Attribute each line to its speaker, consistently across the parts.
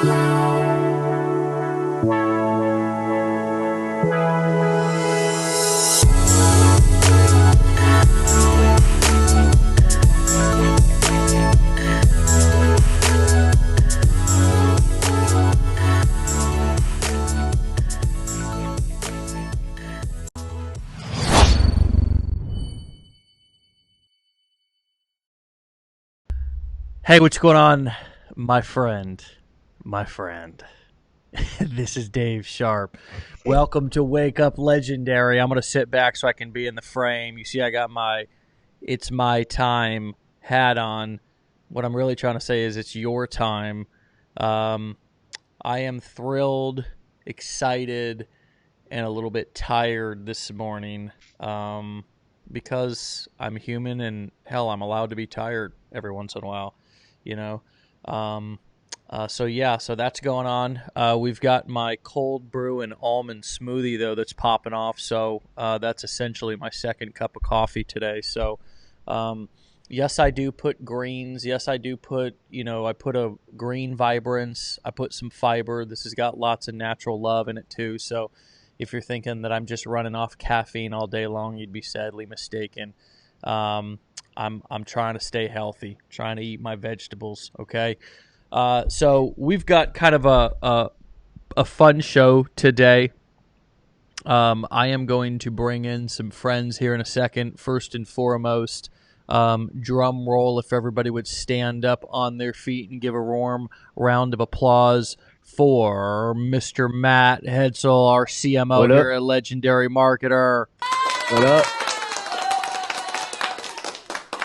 Speaker 1: Hey, what's going on, my friend? My friend. This is Dave Sharpe. Welcome to Wake Up Legendary. I'm going to sit back so I can be in the frame. You see, I got my It's My Time hat on. What I'm really trying to say is it's your time. I am thrilled, excited, and a little bit tired this morning because I'm human and, hell, I'm allowed to be tired every once in a while. You know, so that's going on. We've got my cold brew and almond smoothie though that's popping off. So that's essentially my second cup of coffee today. So yes, I do put greens. Yes, I do put. I put a green vibrance. I put some fiber. This has got lots of natural love in it too. So if you're thinking that I'm just running off caffeine all day long, you'd be sadly mistaken. I'm trying to stay healthy, trying to eat my vegetables, okay? So we've got kind of a fun show today. I am going to bring in some friends here in a second. First and foremost, drum roll if everybody would stand up on their feet and give a warm round of applause for Mr. Matt Hetzel, our CMO here at Legendary Marketer.
Speaker 2: What up?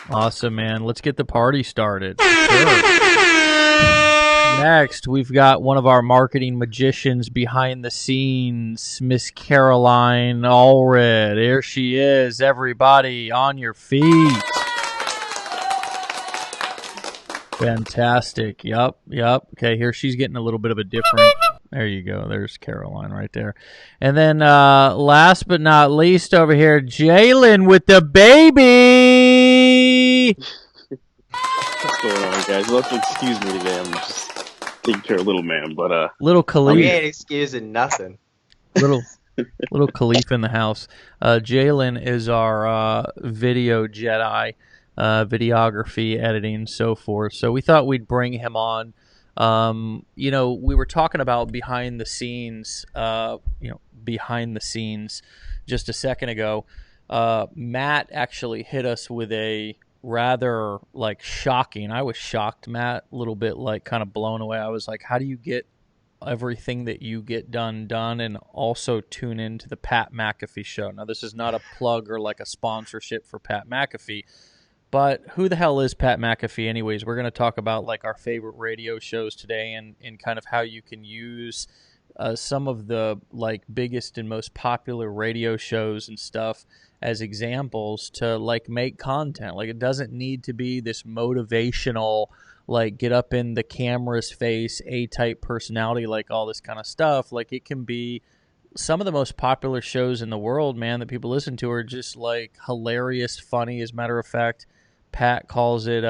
Speaker 1: Awesome, man. Let's get the party started. Sure. Next, we've got one of our marketing magicians behind the scenes, Miss Caroline Allred. Here she is. Everybody on your feet. Fantastic. Yup. Okay, here she's getting a little bit of a different... There you go. There's Caroline right there. And then last but not least over here, Jalen with the baby.
Speaker 2: What's going on, guys? You'll have to excuse me today. I'm just taking care of little man, but
Speaker 1: little Khalif.
Speaker 3: We ain't excusing nothing.
Speaker 1: Little Khalif in the house. Jalen is our video Jedi, videography, editing, so forth. So we thought we'd bring him on. We were talking about behind the scenes just a second ago. Matt actually hit us with a rather shocking. I was shocked, Matt, a little bit kind of blown away. I was like, how do you get everything that you get done and also tune into the Pat McAfee show? Now, this is not a plug or a sponsorship for Pat McAfee. But who the hell is Pat McAfee anyways? We're going to talk about our favorite radio shows today and kind of how you can use some of the biggest and most popular radio shows and stuff as examples to make content. It doesn't need to be this motivational, get up in the camera's face, A-type personality, all this kind of stuff. It can be some of the most popular shows in the world, man, that people listen to are just hilarious, funny. As a matter of fact, Pat calls it.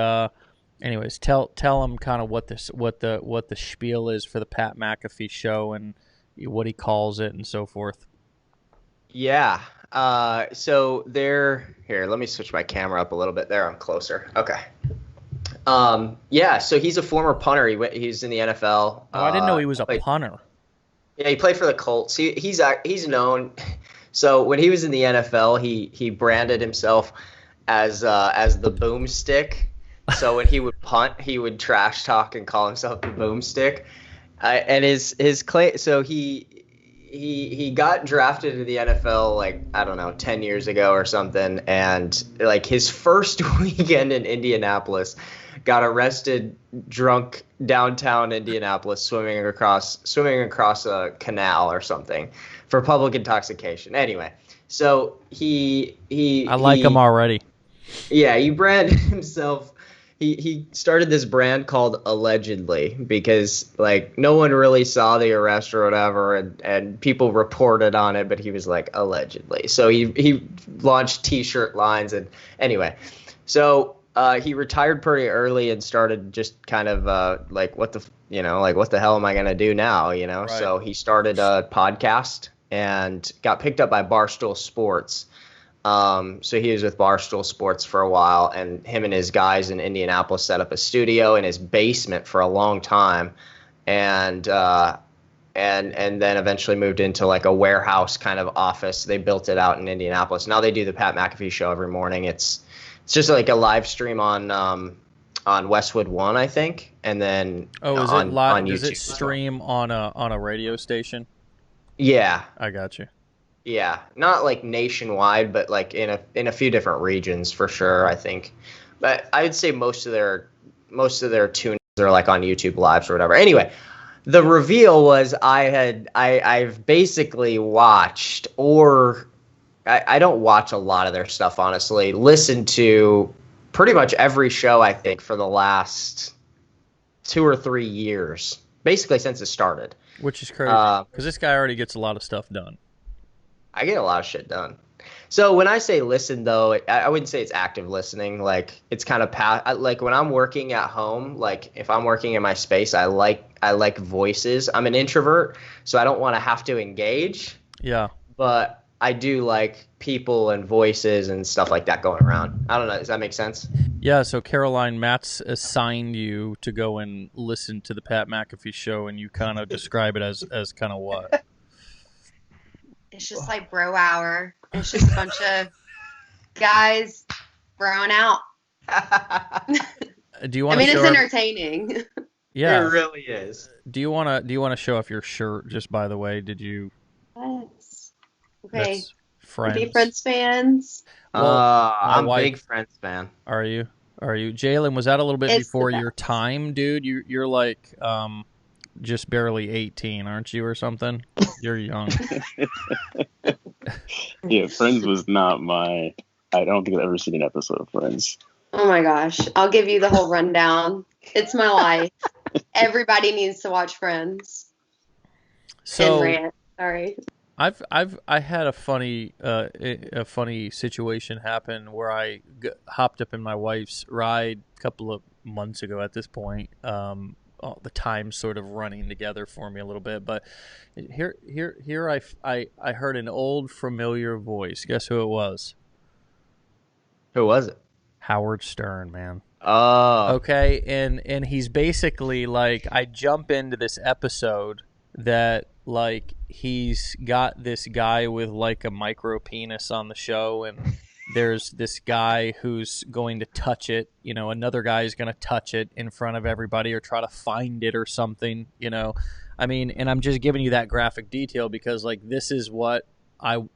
Speaker 1: Anyways, tell him kind of what the spiel is for the Pat McAfee show and what he calls it and so forth.
Speaker 3: Yeah. So here. Let me switch my camera up a little bit. There, I'm closer. Okay. Yeah. So he's a former punter. He's in the NFL.
Speaker 1: Oh, I didn't know he was a punter.
Speaker 3: Yeah, he played for the Colts. He's known. So when he was in the NFL, he branded himself as the boomstick. So when he would punt, he would trash talk and call himself the boomstick. And his claim. So he got drafted into the NFL 10 years ago or something. And his first weekend in Indianapolis, got arrested drunk downtown Indianapolis swimming across a canal or something for public intoxication. Anyway, so I like
Speaker 1: him already.
Speaker 3: Yeah, he branded himself. He started this brand called Allegedly because no one really saw the arrest or whatever, and people reported on it, but he was allegedly. So he launched T-shirt lines, and anyway, so He retired pretty early and started just kind of like what the hell am I gonna do now?
Speaker 1: Right.
Speaker 3: So he started a podcast and got picked up by Barstool Sports. So he was with Barstool Sports for a while, and him and his guys in Indianapolis set up a studio in his basement for a long time, and then eventually moved into like a warehouse kind of office. They built it out in Indianapolis. Now they do the Pat McAfee show every morning. It's just like a live stream on Westwood One, I think, and then
Speaker 1: is
Speaker 3: on,
Speaker 1: it live?
Speaker 3: on YouTube.
Speaker 1: Does it stream on a radio station?
Speaker 3: Yeah,
Speaker 1: I got you.
Speaker 3: yeah, not like nationwide, but like in a few different regions for sure, I think. But I would say most of their tunes are like on YouTube Lives or whatever. Anyway, the reveal was I've basically watched, or I don't watch a lot of their stuff, honestly. Listened to pretty much every show, I think, for the last 2 or 3 years, basically since it started.
Speaker 1: Which is crazy, because this guy already gets a lot of stuff done.
Speaker 3: I get a lot of shit done. So when I say listen, though, I wouldn't say it's active listening. Like, it's kind of like when I'm working at home, like if I'm working in my space, I like voices. I'm an introvert, so I don't want to have to engage.
Speaker 1: Yeah.
Speaker 3: But I do like people and voices and stuff like that going around. I don't know. Does that make sense?
Speaker 1: Yeah. So Caroline, Matt's assigned you to go and listen to the Pat McAfee show, and you kind of describe it as kind of what?
Speaker 4: It's just like bro hour. It's just a bunch of guys broing out.
Speaker 1: Do you want?
Speaker 4: I mean, it's entertaining.
Speaker 1: Yeah,
Speaker 3: it really is.
Speaker 1: Do you want to show off your shirt? Just by the way, did you?
Speaker 4: What? Okay.
Speaker 1: That's Friends.
Speaker 4: Be Friends fans.
Speaker 1: Well,
Speaker 3: I'm
Speaker 1: wife-
Speaker 3: a big Friends fan.
Speaker 1: Are you? Jalen, was that a little bit before your time, dude? You're like just barely 18, aren't you, or something? You're young.
Speaker 2: Yeah, Friends was not my. I don't think I've ever seen an episode of Friends.
Speaker 4: Oh my gosh. I'll give you the whole rundown. It's my life. Everybody needs to watch Friends.
Speaker 1: So
Speaker 4: And rant. Sorry.
Speaker 1: I had a funny situation happen where I hopped up in my wife's ride a couple of months ago. At this point, the time's sort of running together for me a little bit. But here I heard an old familiar voice. Guess who it was?
Speaker 3: Who was it?
Speaker 1: Howard Stern, man.
Speaker 3: Oh.
Speaker 1: Okay, and he's basically like, I jump into this episode that like he's got this guy with like a micro penis on the show, and there's this guy who's going to touch it, another guy is going to touch it in front of everybody or try to find it or something, I mean, and I'm just giving you that graphic detail because like this is what what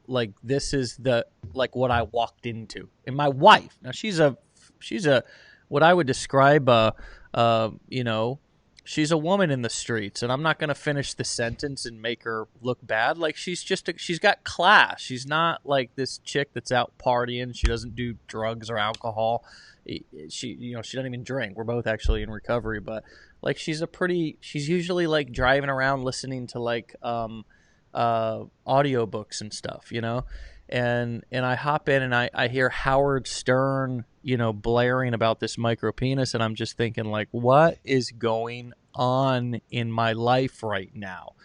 Speaker 1: I walked into. And my wife, now she's a what I would describe she's a woman in the streets, and I'm not going to finish the sentence and make her look bad. Like she's got class. She's not like this chick that's out partying. She doesn't do drugs or alcohol. She doesn't even drink. We're both actually in recovery, but like she's usually like driving around listening to like audiobooks and stuff, and I hop in and I hear Howard Stern, blaring about this micro penis, and I'm just thinking like, what is going on in my life right now?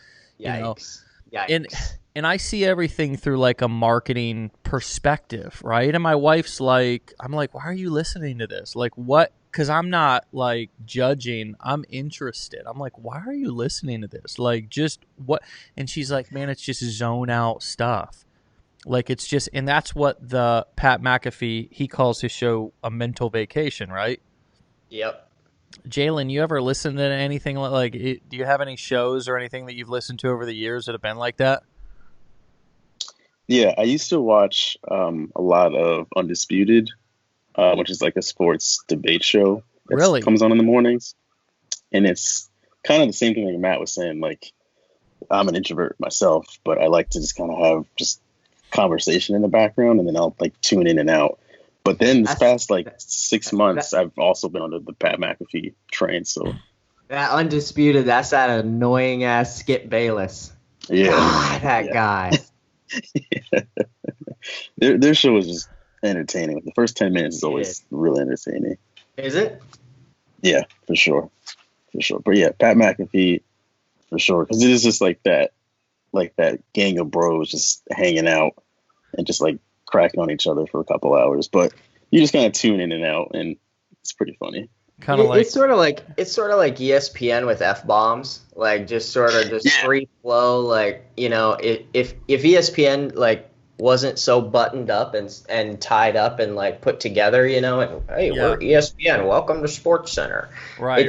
Speaker 3: Yikes. Yikes.
Speaker 1: And I see everything through like a marketing perspective, right? And my wife's like, I'm like, why are you listening to this? Like, what? Because I'm not like judging. I'm interested. I'm like, why are you listening to this? Like, just what? And she's like, man, it's just zone out stuff. Like, it's just, and that's what the Pat McAfee, he calls his show a mental vacation, right?
Speaker 3: Yep.
Speaker 1: Jalen, you ever listen to anything like do you have any shows or anything that you've listened to over the years that have been like that?
Speaker 2: Yeah, I used to watch a lot of Undisputed, which is like a sports debate show that
Speaker 1: really
Speaker 2: comes on in the mornings. And it's kind of the same thing like Matt was saying. Like, I'm an introvert myself, but I like to just kind of have just conversation in the background, and then I'll like tune in and out. But then this past like 6 months, I've also been under the Pat McAfee train. So
Speaker 3: that Undisputed, that's that annoying ass Skip Bayless.
Speaker 2: Yeah,
Speaker 3: God, that guy.
Speaker 2: Yeah. Their show is just entertaining. The first 10 minutes is always really entertaining.
Speaker 3: Is it?
Speaker 2: Yeah, for sure. But yeah, Pat McAfee, for sure. Because it is just like that gang of bros just hanging out and just like cracking on each other for a couple hours. But you just kind of tune in and out, and it's pretty funny.
Speaker 1: Kind of like
Speaker 3: it's sort of like ESPN with F-bombs, like just sort of just free flow. Like, you know, if ESPN like wasn't so buttoned up and tied up and like put together, you know, and hey, we're ESPN, welcome to Sports Center.
Speaker 1: Right.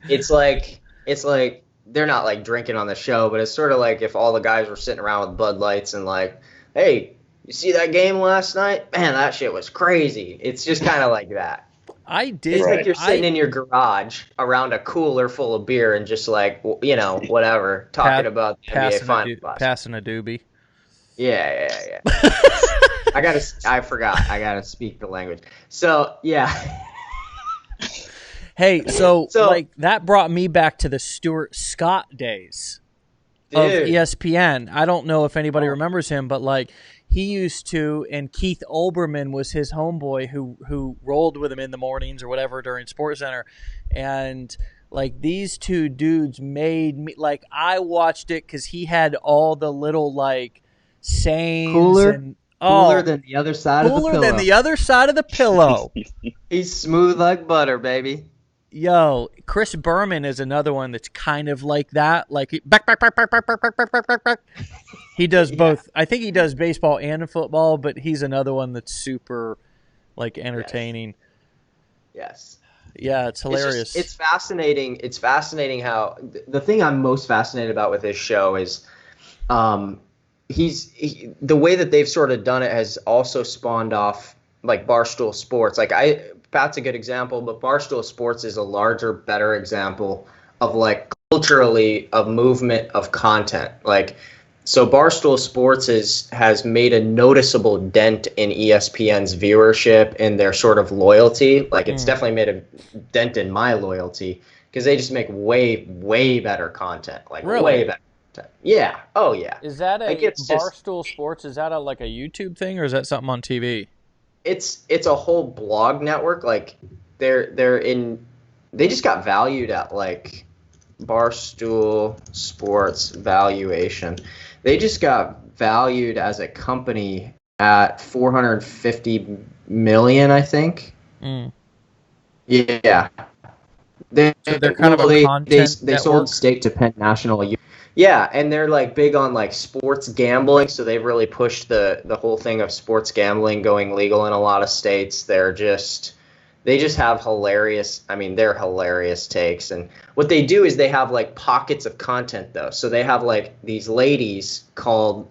Speaker 3: It's like they're not like drinking on the show, but it's sort of like if all the guys were sitting around with Bud Lights and like, hey, you see that game last night? Man, that shit was crazy. It's just kind of like that.
Speaker 1: I did.
Speaker 3: It's like you're sitting in your garage around a cooler full of beer and just like, you know, whatever, talking about the NBA Finals.
Speaker 1: Passing a doobie.
Speaker 3: Yeah. I forgot. I gotta speak the language. So, yeah.
Speaker 1: Hey, so like that brought me back to the Stuart Scott days of ESPN. I don't know if anybody remembers him, but like he used to, and Keith Olbermann was his homeboy who rolled with him in the mornings or whatever during SportsCenter, and like these two dudes made me like I watched it because he had all the little like sayings
Speaker 3: cooler than the other side of the pillow.
Speaker 1: Cooler than the other side of the pillow.
Speaker 3: He's smooth like butter, baby.
Speaker 1: Yo, Chris Berman is another one that's kind of like that. Like back. He does both. I think he does baseball and football, but he's another one that's super like entertaining.
Speaker 3: Yes.
Speaker 1: Yeah, it's hilarious.
Speaker 3: It's fascinating. It's fascinating how the thing I'm most fascinated about with this show is the way that they've sort of done it has also spawned off like Barstool Sports. Like Pat's a good example, but Barstool Sports is a larger, better example of like culturally of movement of content. Like, so Barstool Sports has made a noticeable dent in ESPN's viewership and their sort of loyalty. Like, it's definitely made a dent in my loyalty because they just make way, way better content. Like, way better content. Yeah. Oh, yeah.
Speaker 1: Is that Barstool Sports? Is that like a YouTube thing or is that something on TV?
Speaker 3: It's a whole blog network. Like they just got valued at like Barstool Sports valuation. They just got valued as a company at $450 million, I think. Yeah. They're kind of a content they sold stake to Penn National. Yeah, and they're like big on like sports gambling, so they've really pushed the whole thing of sports gambling going legal in a lot of states. They just have they're hilarious takes. And what they do is they have like pockets of content though. So they have like these ladies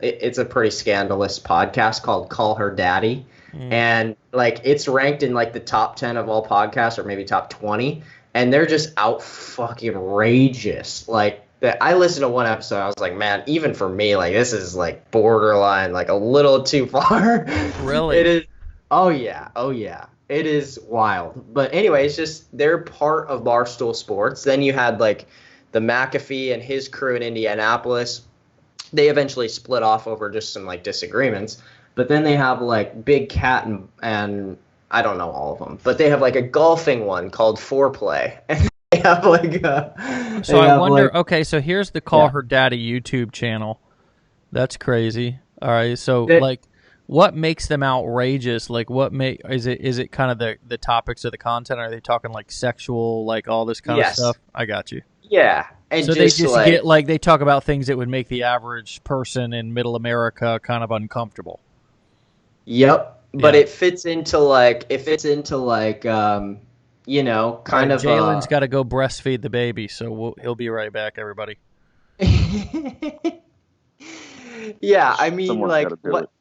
Speaker 3: it's a pretty scandalous podcast called Call Her Daddy. And like it's ranked in like the top 10 of all podcasts or maybe top 20. And they're just out fucking outrageous. Like, I listened to one episode. I was like, man, even for me, like this is like borderline, like a little too far.
Speaker 1: Really?
Speaker 3: It is. Oh yeah. It is wild. But anyway, it's just they're part of Barstool Sports. Then you had like the McAfee and his crew in Indianapolis. They eventually split off over just some like disagreements. But then they have like Big Cat and I don't know all of them, but they have like a golfing one called Foreplay. And they have like
Speaker 1: so I wonder, okay, so here's the Call Her Daddy YouTube channel. That's crazy. All right, so like what makes them outrageous? Like is it kind of the topics of the content? Are they talking like sexual, like all this kind of stuff? I got you.
Speaker 3: Yeah. And
Speaker 1: so they just get like they talk about things that would make the average person in middle America kind of uncomfortable.
Speaker 3: Yep. But it fits into like you know, kind of.
Speaker 1: Jalen's got to go breastfeed the baby, so he'll be right back, everybody.
Speaker 3: Yeah, I mean,
Speaker 2: Someone's
Speaker 3: like
Speaker 2: what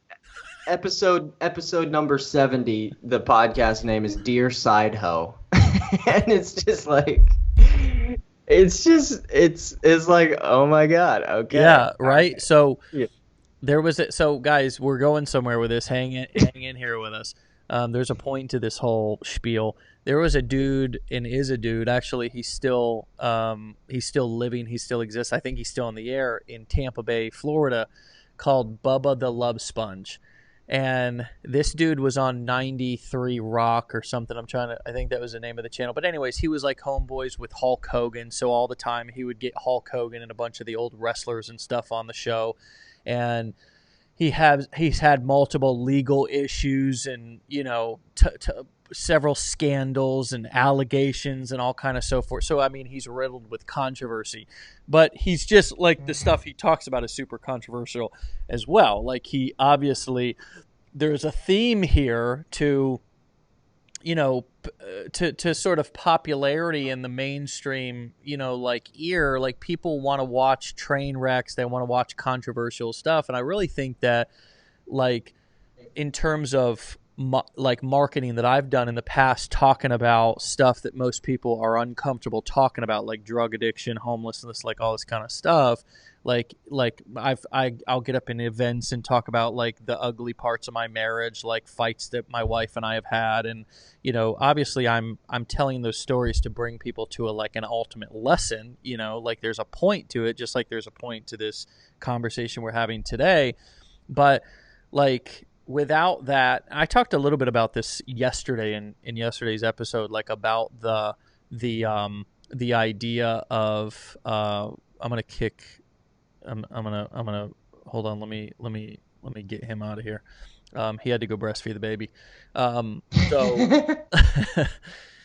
Speaker 3: episode number 70. The podcast name is Dear Side Hoe, and it's just like. It's like, oh my god, okay.
Speaker 1: Yeah, right. So there was so guys, we're going somewhere with this. Hang in here with us. There's a point to this whole spiel. There was a dude and is a dude. Actually, he's still living. He still exists. I think he's still in the air in Tampa Bay, Florida, called Bubba the Love Sponge. And this dude was on 93 Rock or something. I think that was the name of the channel. But anyways, he was like homeboys with Hulk Hogan. So all the time he would get Hulk Hogan and a bunch of the old wrestlers and stuff on the show. And he's had multiple legal issues and, you know, several scandals and allegations and all kind of so forth. So, I mean, he's riddled with controversy. But he's just like the stuff he talks about is super controversial as well. Like he obviously, there's a theme here to, you know, to sort of popularity in the mainstream, you know, like ear. Like people want to watch train wrecks. They want to watch controversial stuff. And I really think that, like, in terms of like marketing that I've done in the past, talking about stuff that most people are uncomfortable talking about, like drug addiction, homelessness, like all this kind of stuff. Like I'll get up in events and talk about like the ugly parts of my marriage, like fights that my wife and I have had. And, you know, obviously I'm telling those stories to bring people to like an ultimate lesson, you know, like there's a point to it, just like there's a point to this conversation we're having today. But like, without that, I talked a little bit about this yesterday in yesterday's episode, like about the idea of I'm gonna hold on. Let me get him out of here. He had to go breastfeed the baby.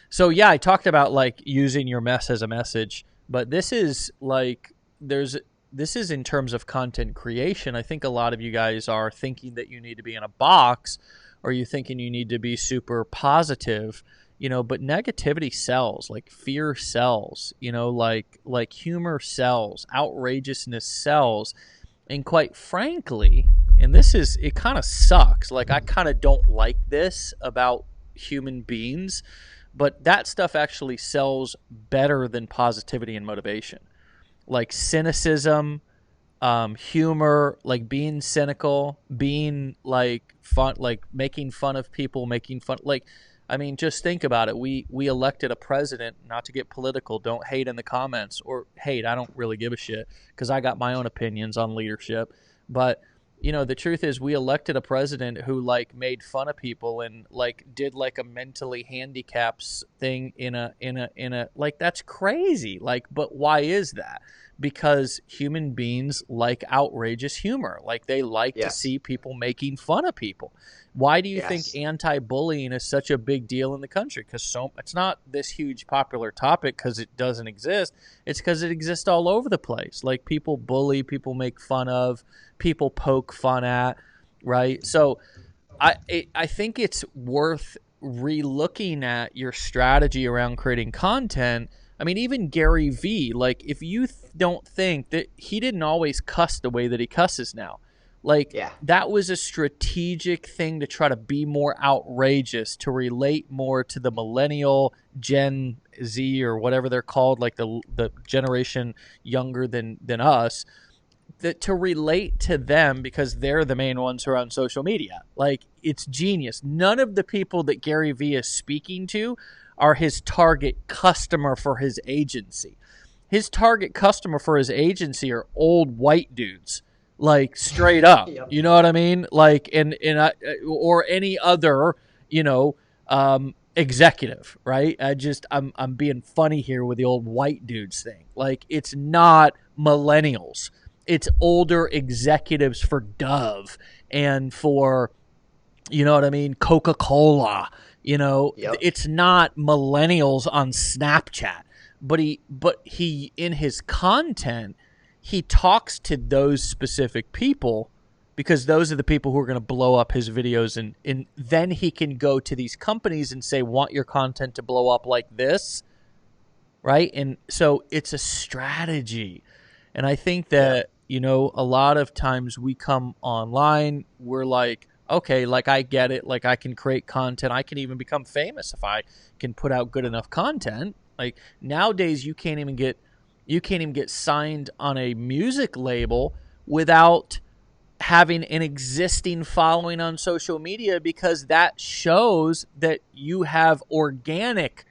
Speaker 1: So yeah, I talked about like using your mess as a message, but this is like this is in terms of content creation. I think a lot of you guys are thinking that you need to be in a box, or you're thinking you need to be super positive, you know, but negativity sells, like fear sells, you know, like humor sells, outrageousness sells. And quite frankly, and it kind of sucks. Like I kind of don't like this about human beings, but that stuff actually sells better than positivity and motivation. Like cynicism, humor, like being cynical, being like fun, like making fun of people, like, I mean, just think about it. We elected a president, not to get political, don't hate in the comments, or hate, I don't really give a shit because I got my own opinions on leadership. But, you know, the truth is we elected a president who like made fun of people and like did like a mentally handicaps thing in a like, that's crazy. Like, but why is that? Because human beings like outrageous humor. Like they like to see people making fun of people. Why do you think anti-bullying is such a big deal in the country? Because it's not this huge popular topic because it doesn't exist. It's because it exists all over the place. Like people bully, people make fun of, people poke fun at, right? So I think it's worth re-looking at your strategy around creating content. I mean, even Gary Vee, like if you don't think that he didn't always cuss the way that he cusses now, like that was a strategic thing to try to be more outrageous, to relate more to the millennial Gen Z or whatever they're called, like the generation younger than us, that to relate to them because they're the main ones who are on social media. Like it's genius. None of the people that Gary Vee is speaking to are his target customer for his agency. His target customer for his agency are old white dudes, like straight up. You know what I mean? Like or any other, you know, executive, right? I'm being funny here with the old white dudes thing. Like it's not millennials. It's older executives for Dove and for, you know what I mean, Coca-Cola. You know, it's not millennials on Snapchat, but he in his content, he talks to those specific people because those are the people who are going to blow up his videos. And then he can go to these companies and say, want your content to blow up like this, right? And so it's a strategy. And I think that, you know, a lot of times we come online, we're like, okay, like I get it. Like I can create content. I can even become famous if I can put out good enough content. Like nowadays you can't even get signed on a music label without having an existing following on social media, because that shows that you have organic,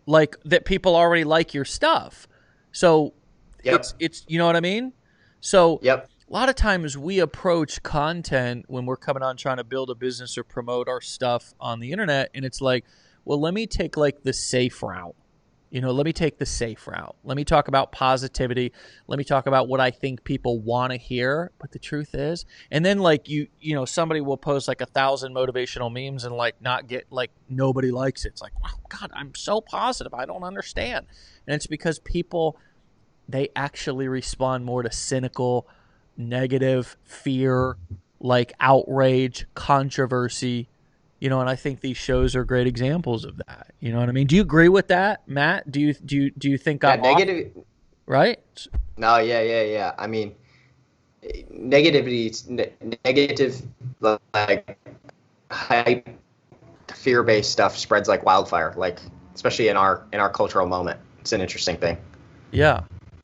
Speaker 1: like that people already like your stuff. So it's, you know what I mean? So a lot of times we approach content when we're coming on trying to build a business or promote our stuff on the internet, and it's like, well, let me take like the safe route. Let me take the safe route. Let me talk about positivity. Let me talk about what I think people want to hear. But the truth is, and then like somebody will post like 1,000 motivational memes and like not get like nobody likes it. It's like, oh God, I'm so positive. I don't understand. And it's because people, they actually respond more to cynical, negative, fear, like outrage, controversy. And I think these shows are great examples of that. You know what I mean? Do you agree with that, Matt? Do you think I'm
Speaker 3: negative?
Speaker 1: Off? Right?
Speaker 3: No, yeah. I mean, negative, like hype, fear-based stuff spreads like wildfire. Like especially in our cultural moment, it's an interesting thing.
Speaker 1: Yeah,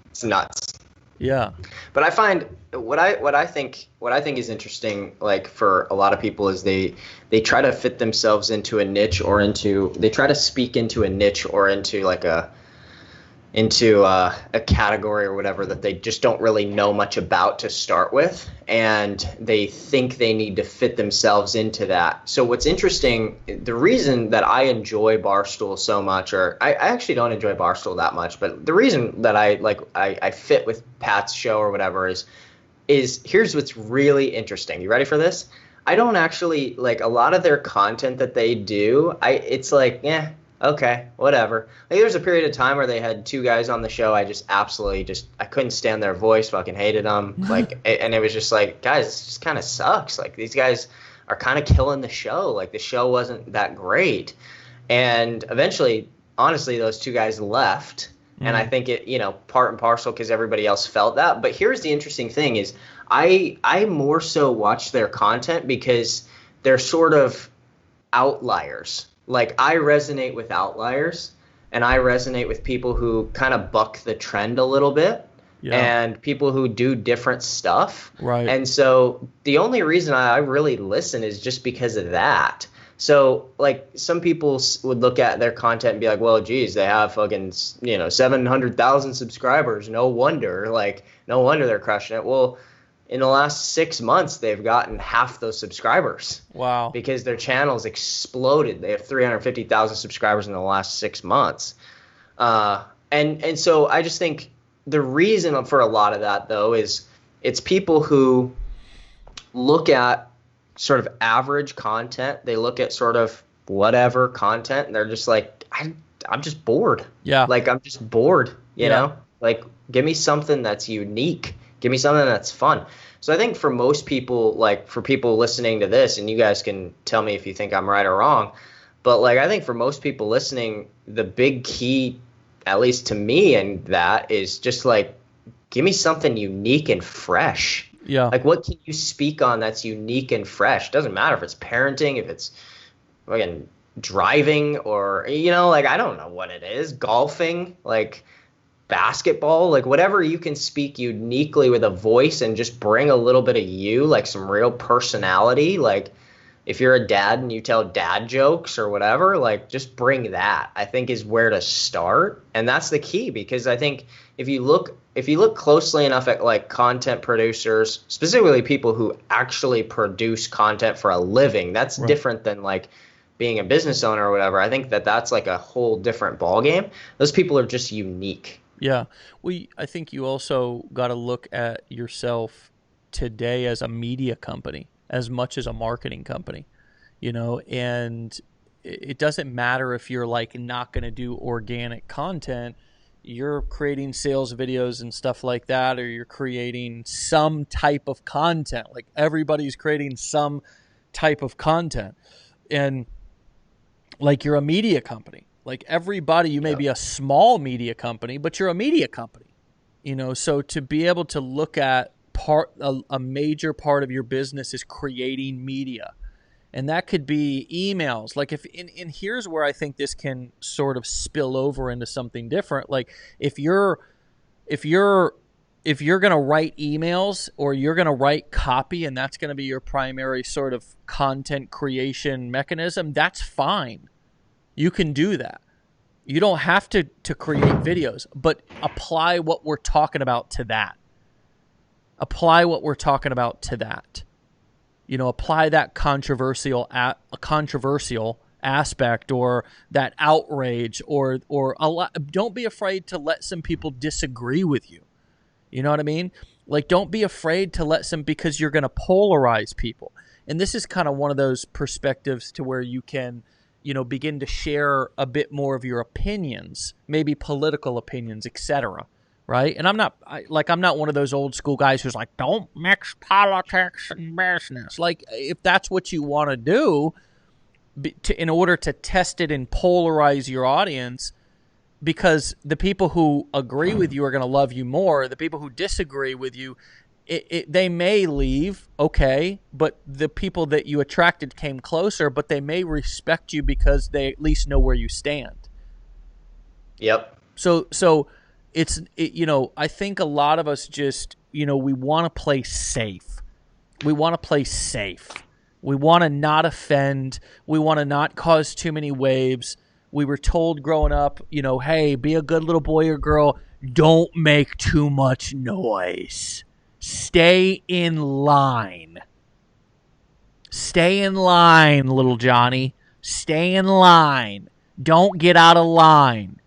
Speaker 3: it's nuts.
Speaker 1: Yeah,
Speaker 3: but I find what I think is interesting, like for a lot of people, is they try to fit themselves into a niche they try to speak into a niche or into like a category or whatever that they just don't really know much about to start with, and they think they need to fit themselves into that. So what's interesting, the reason that I enjoy Barstool so much, or I actually don't enjoy Barstool that much, but the reason that I fit with Pat's show or whatever is here's what's really interesting. You ready for this? I don't actually like a lot of their content that they do. It's like, yeah, okay, whatever. Like there's a period of time where they had two guys on the show. I just absolutely I couldn't stand their voice, fucking hated them. Like, and it was just like, guys, this just kind of sucks. Like these guys are kind of killing the show. Like the show wasn't that great. And eventually, honestly, those two guys left. And I think it, part and parcel because everybody else felt that. But here's the interesting thing is I more so watch their content because they're sort of outliers. Like I resonate with outliers, and I resonate with people who kind of buck the trend a little bit, and people who do different stuff.
Speaker 1: Right.
Speaker 3: And so the only reason I really listen is just because of that. So like some people would look at their content and be like, well, geez, they have fucking 700,000 subscribers. No wonder they're crushing it. Well, in the last 6 months, they've gotten half those subscribers.
Speaker 1: Wow.
Speaker 3: Because their channels exploded. They have 350,000 subscribers in the last 6 months. And so I just think the reason for a lot of that, though, is it's people who look at sort of average content. They look at sort of whatever content, and they're just like, I'm just bored.
Speaker 1: Yeah.
Speaker 3: Like, I'm just bored, you know? Like, give me something that's unique. Give me something that's fun. So I think for most people, like for people listening to this, and you guys can tell me if you think I'm right or wrong, but like I think for most people listening, the big key, at least to me, and that is just like, give me something unique and fresh.
Speaker 1: Yeah.
Speaker 3: Like what can you speak on that's unique and fresh? Doesn't matter if it's parenting, if it's again driving, or like I don't know what it is, golfing, like basketball, like whatever you can speak uniquely with a voice and just bring a little bit of you, like some real personality. Like if you're a dad and you tell dad jokes or whatever, like just bring that, I think is where to start. And that's the key, because I think if you look closely enough at like content producers, specifically people who actually produce content for a living, that's different than like being a business owner or whatever. I think that's like a whole different ballgame. Those people are just unique.
Speaker 1: Yeah. Well, I think you also got to look at yourself today as a media company as much as a marketing company, and it doesn't matter if you're like not going to do organic content. You're creating sales videos and stuff like that, or you're creating some type of content. Like everybody's creating some type of content, and like you're a media company. Like everybody, you may be a small media company, but you're a media company, so to be able to look at a major part of your business is creating media. And that could be emails. Like and here's where I think this can sort of spill over into something different. Like if you're going to write emails, or you're going to write copy, and that's going to be your primary sort of content creation mechanism, that's fine. You can do that. You don't have to create videos, but apply what we're talking about to that. apply what we're talking about to that. Apply that controversial aspect, or that outrage, or don't be afraid to let some people disagree with you. You know what I mean? Like, don't be afraid to let some, because you're going to polarize people. And this is kind of one of those perspectives to where you can, begin to share a bit more of your opinions, maybe political opinions, etc. Right? And I'm not one of those old school guys who's like, don't mix politics and business. Like, if that's what you want to do, in order to test it and polarize your audience, because the people who agree with you are going to love you more. The people who disagree with you, they may leave, okay, but the people that you attracted came closer, but they may respect you because they at least know where you stand.
Speaker 3: Yep.
Speaker 1: So I think a lot of us just, we want to play safe. We want to play safe. We want to not offend. We want to not cause too many waves. We were told growing up, hey, be a good little boy or girl. Don't make too much noise. Stay in line. Stay in line, little Johnny. Stay in line. Don't get out of line.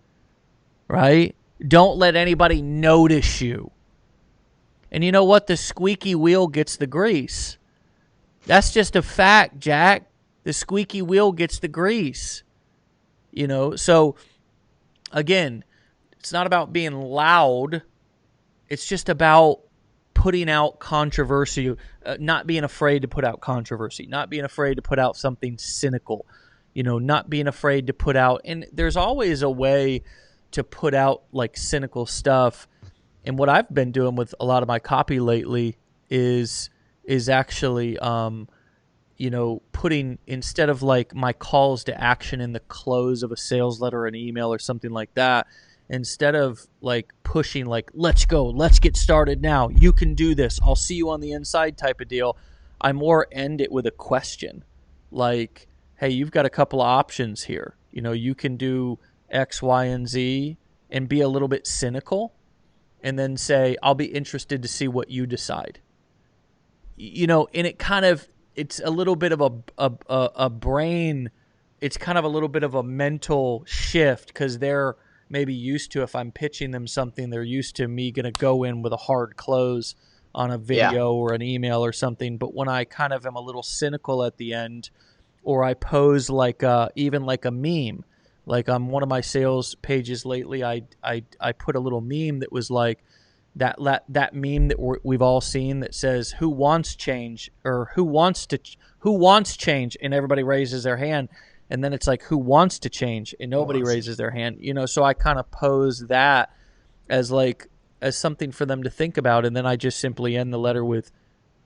Speaker 1: Right? Don't let anybody notice you. And you know what? The squeaky wheel gets the grease. That's just a fact, Jack. The squeaky wheel gets the grease. So again, it's not about being loud. It's just about putting out controversy, not being afraid to put out controversy, not being afraid to put out something cynical, not being afraid to put out. And there's always a way to put out like cynical stuff. And what I've been doing with a lot of my copy lately is actually, putting, instead of like my calls to action in the close of a sales letter or an email or something like that, instead of like pushing like, let's go, let's get started now, you can do this, I'll see you on the inside type of deal, I more end it with a question. Like, hey, you've got a couple of options here. You can do X, Y, and Z, and be a little bit cynical, and then say, I'll be interested to see what you decide. And it kind of, it's a little bit of a brain, it's kind of a little bit of a mental shift, because they're maybe used to, if I'm pitching them something, they're used to me going to go in with a hard close on a video or an email or something. But when I kind of am a little cynical at the end, or I pose like even like a meme, like on one of my sales pages lately, I put a little meme that was like, that meme that we've all seen that says, who wants change, or who wants change, and everybody raises their hand, and then it's like, who wants to change, and nobody raises their hand. So I kind of pose that as something for them to think about, and then I just simply end the letter with,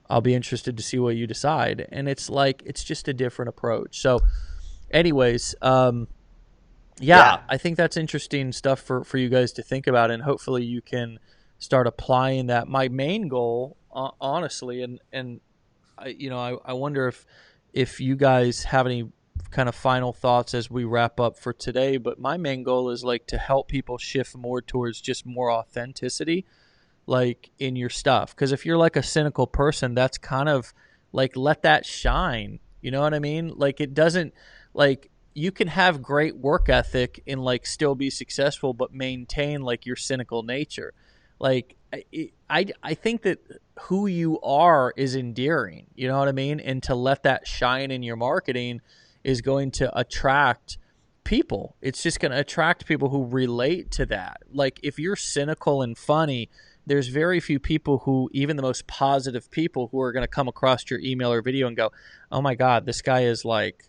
Speaker 1: I'll be interested to see what you decide. And it's like, it's just a different approach. So anyways, I think that's interesting stuff for you guys to think about, and hopefully you can start applying that. My main goal, honestly, and I wonder if you guys have any kind of final thoughts as we wrap up for today, but my main goal is like to help people shift more towards just more authenticity, like in your stuff. Because if you're like a cynical person, that's kind of like, let that shine. You know what I mean? Like, it doesn't, like, you can have great work ethic and like still be successful, but maintain like your cynical nature. Like, I think that who you are is endearing, you know what I mean? And to let that shine in your marketing is going to attract people. It's just going to attract people who relate to that. Like, if you're cynical and funny, there's very few people who, even the most positive people, who are going to come across your email or video and go, oh my God, this guy is like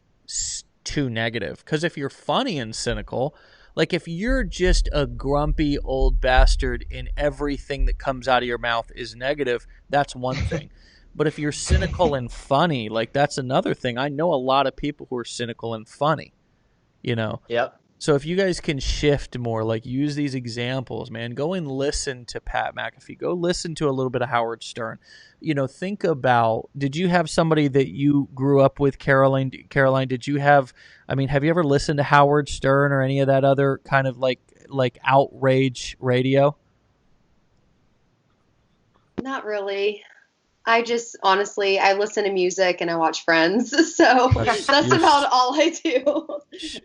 Speaker 1: too negative. Because if you're funny and cynical, like if you're just a grumpy old bastard and everything that comes out of your mouth is negative, that's one thing. But if you're cynical and funny, like that's another thing. I know a lot of people who are cynical and funny, you know?
Speaker 3: Yep.
Speaker 1: So if you guys can shift more, like use these examples, man, go and listen to Pat McAfee. Go listen to a little bit of Howard Stern. You know, think about, did you have somebody that you grew up with, Caroline, did you have, I mean, have you ever listened to Howard Stern or any of that other kind of like outrage radio?
Speaker 4: Not really. I just honestly, I listen to music and I watch Friends, so that's
Speaker 1: you're
Speaker 4: about all I do.
Speaker 1: Car-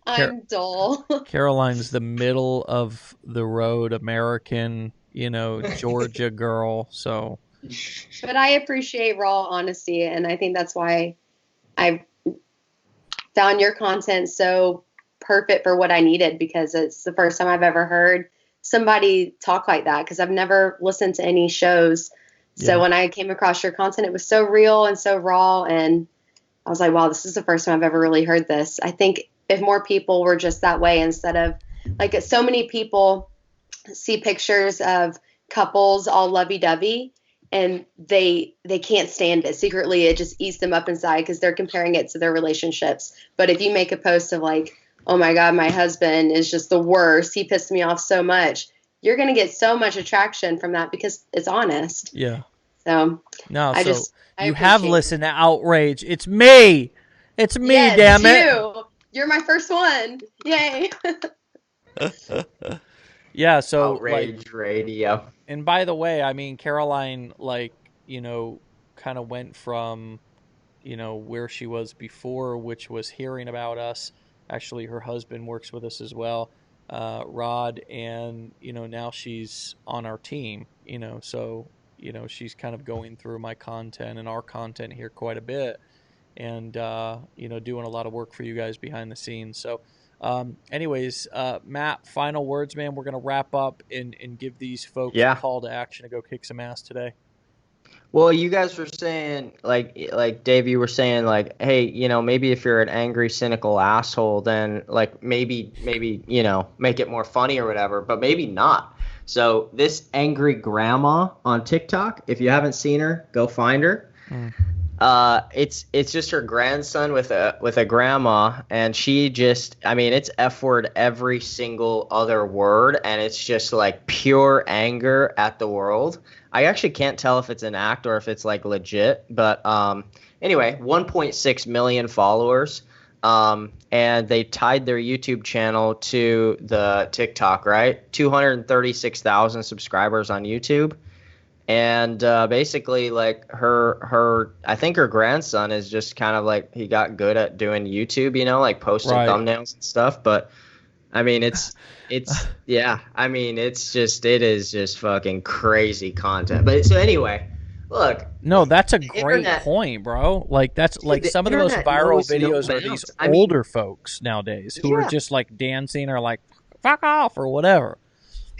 Speaker 4: I'm dull.
Speaker 1: Caroline's the middle of the road American, Georgia girl. So,
Speaker 4: But I appreciate raw honesty, and I think that's why I found your content so perfect for what I needed, because it's the first time I've ever heard somebody talk like that, because I've never listened to any shows. So
Speaker 1: Yeah.
Speaker 4: when I came across your content, it was so real and so raw, and I was like, wow, this is the first time I've ever really heard this. I think if more people were just that way, instead of like, so many people see pictures of couples all lovey-dovey and they can't stand it. Secretly, it just eats them up inside because they're comparing it to their relationships. But if you make a post of like, oh my God, my husband is just the worst, he pissed me off so much, you're going to get so much attraction from that because it's honest.
Speaker 1: Yeah.
Speaker 4: So
Speaker 1: No,
Speaker 4: I
Speaker 1: so
Speaker 4: just, I
Speaker 1: you have
Speaker 4: appreciate
Speaker 1: listened to Outrage. It's me. It's me,
Speaker 4: Yes,
Speaker 1: damn it.
Speaker 4: You're my first one. Yay.
Speaker 1: Yeah, so
Speaker 3: Outrage radio.
Speaker 1: and by the way, I mean Caroline, kind of went from, where she was before, which was hearing about us. Actually, her husband works with us as well, Rod, and now she's on our team. So she's kind of going through my content and our content here quite a bit, and doing a lot of work for you guys behind the scenes. So. Anyways, Matt, final words, man. We're going to wrap up and give these folks a call to action to go kick some ass today.
Speaker 3: Well, you guys were saying, like Dave, you were saying, like, hey, maybe if you're an angry, cynical asshole, then, like, maybe, make it more funny or whatever, but maybe not. So this angry grandma on TikTok, if you haven't seen her, go find her. It's just her grandson with a grandma, and she just, I mean, it's F word every single other word, and it's just like pure anger at the world. I actually can't tell if it's an act or if it's like legit, but anyway, 1.6 million followers, and they tied their YouTube channel to the TikTok, right? 236,000 subscribers on YouTube. And basically, like her, I think her grandson is just kind of like, he got good at doing YouTube, like posting thumbnails and stuff. But I mean, it's yeah. I mean, it is just fucking crazy content. But so anyway, look.
Speaker 1: No, that's a great point, bro. Like that's like some of the most viral videos are these older folks nowadays who are just like dancing or like fuck off or whatever.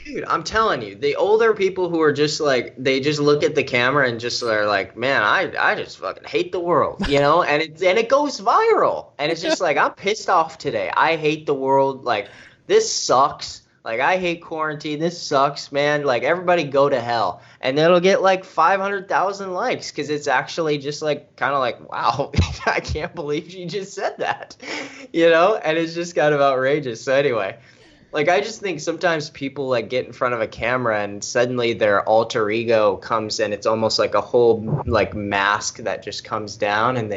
Speaker 3: Dude, I'm telling you, the older people who are just like, they just look at the camera and just are like, man, I just fucking hate the world, and it goes viral, and it's just like, I'm pissed off today. I hate the world. Like, this sucks. Like, I hate quarantine. This sucks, man. Like, everybody go to hell. And it'll get like 500,000 likes because it's actually just like, kind of like, wow, I can't believe she just said that, and it's just kind of outrageous. So anyway. Like, I just think sometimes people, like, get in front of a camera and suddenly their alter ego comes and it's almost like a whole, like, mask that just comes down and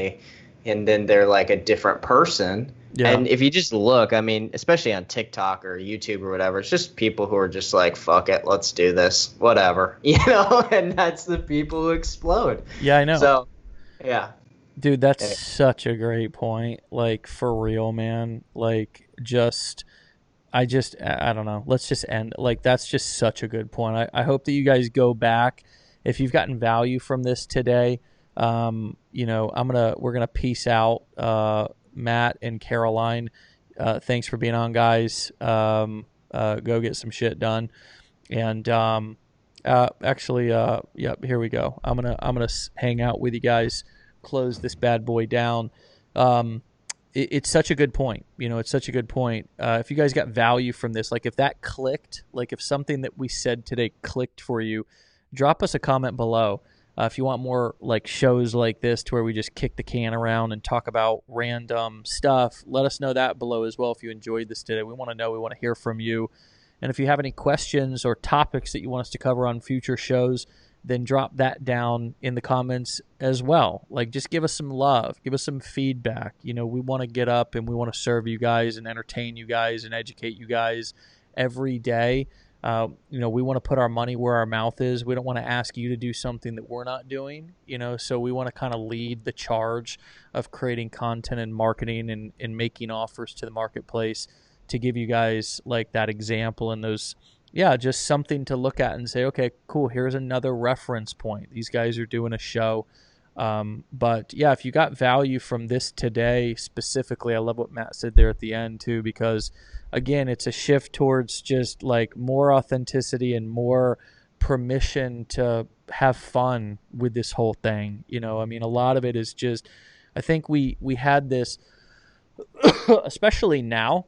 Speaker 3: then they're, like, a different person. Yeah. And if you just look, I mean, especially on TikTok or YouTube or whatever, it's just people who are just like, fuck it, let's do this, whatever, and that's the people who explode.
Speaker 1: Yeah, I know.
Speaker 3: So, yeah.
Speaker 1: Dude, that's such a great point. Like, for real, man. Like, I don't know. Let's just end. Like, that's just such a good point. I hope that you guys go back. If you've gotten value from this today, we're gonna peace out. Matt and Caroline, thanks for being on, guys. Go get some shit done. And yep, here we go. I'm gonna hang out with you guys. Close this bad boy down. It's such a good point. It's such a good point. If you guys got value from this, like if that clicked, like if something that we said today clicked for you, drop us a comment below. If you want more like shows like this to where we just kick the can around and talk about random stuff, let us know that below as well if you enjoyed this today. We want to know. We want to hear from you. And if you have any questions or topics that you want us to cover on future shows, then drop that down in the comments as well. Like, just give us some love. Give us some feedback. We want to get up and we want to serve you guys and entertain you guys and educate you guys every day. We want to put our money where our mouth is. We don't want to ask you to do something that we're not doing, so we want to kind of lead the charge of creating content and marketing and making offers to the marketplace to give you guys like that example and those, just something to look at and say, okay, cool, here's another reference point. These guys are doing a show. But if you got value from this today specifically, I love what Matt said there at the end too, because again, it's a shift towards just like more authenticity and more permission to have fun with this whole thing. A lot of it is just, I think we had this, especially now,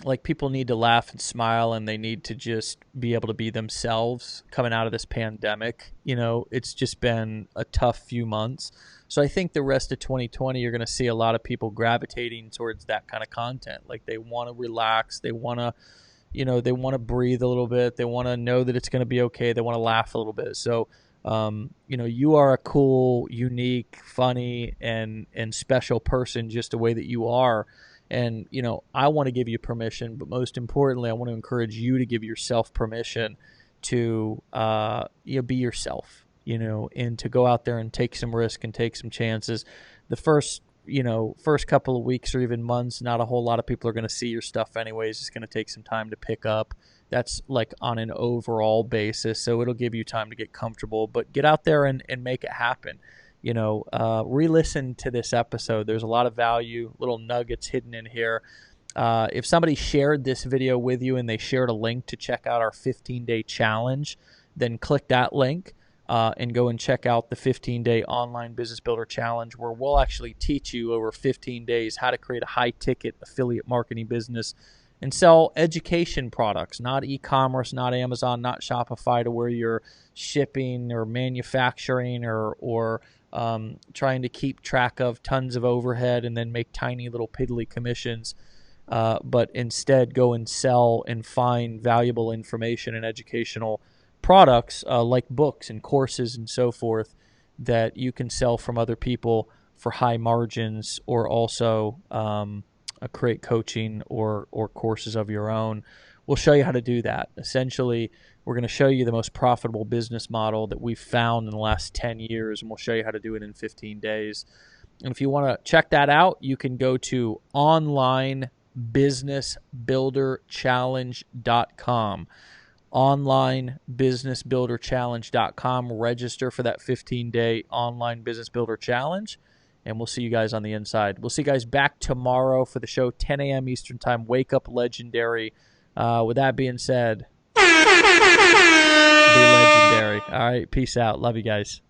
Speaker 1: like people need to laugh and smile and they need to just be able to be themselves coming out of this pandemic. It's just been a tough few months. So I think the rest of 2020, you're going to see a lot of people gravitating towards that kind of content. Like they want to relax. They want to, they want to breathe a little bit. They want to know that it's going to be okay. They want to laugh a little bit. So, you are a cool, unique, funny, and special person just the way that you are. And, I want to give you permission, but most importantly, I want to encourage you to give yourself permission to be yourself, and to go out there and take some risk and take some chances. The first couple of weeks or even months, not a whole lot of people are going to see your stuff anyways. It's going to take some time to pick up. That's like on an overall basis. So it'll give you time to get comfortable, but get out there and make it happen. Re-listen to this episode. There's a lot of value, little nuggets hidden in here. If somebody shared this video with you and they shared a link to check out our 15-day challenge, then click that link and go and check out the 15-day online business builder challenge, where we'll actually teach you over 15 days how to create a high-ticket affiliate marketing business and sell education products, not e-commerce, not Amazon, not Shopify, to where you're shipping or manufacturing or trying to keep track of tons of overhead and then make tiny little piddly commissions, but instead go and sell and find valuable information and educational products like books and courses and so forth that you can sell from other people for high margins, or also create coaching or courses of your own. We'll show you how to do that. Essentially, we're going to show you the most profitable business model that we've found in the last 10 years, and we'll show you how to do it in 15 days. And if you want to check that out, you can go to onlinebusinessbuilderchallenge.com. onlinebusinessbuilderchallenge.com. Register for that 15-day online business builder challenge, and we'll see you guys on the inside. We'll see you guys back tomorrow for the show, 10 a.m. Eastern Time. Wake up legendary. With that being said, be legendary. All right, peace out. Love you guys.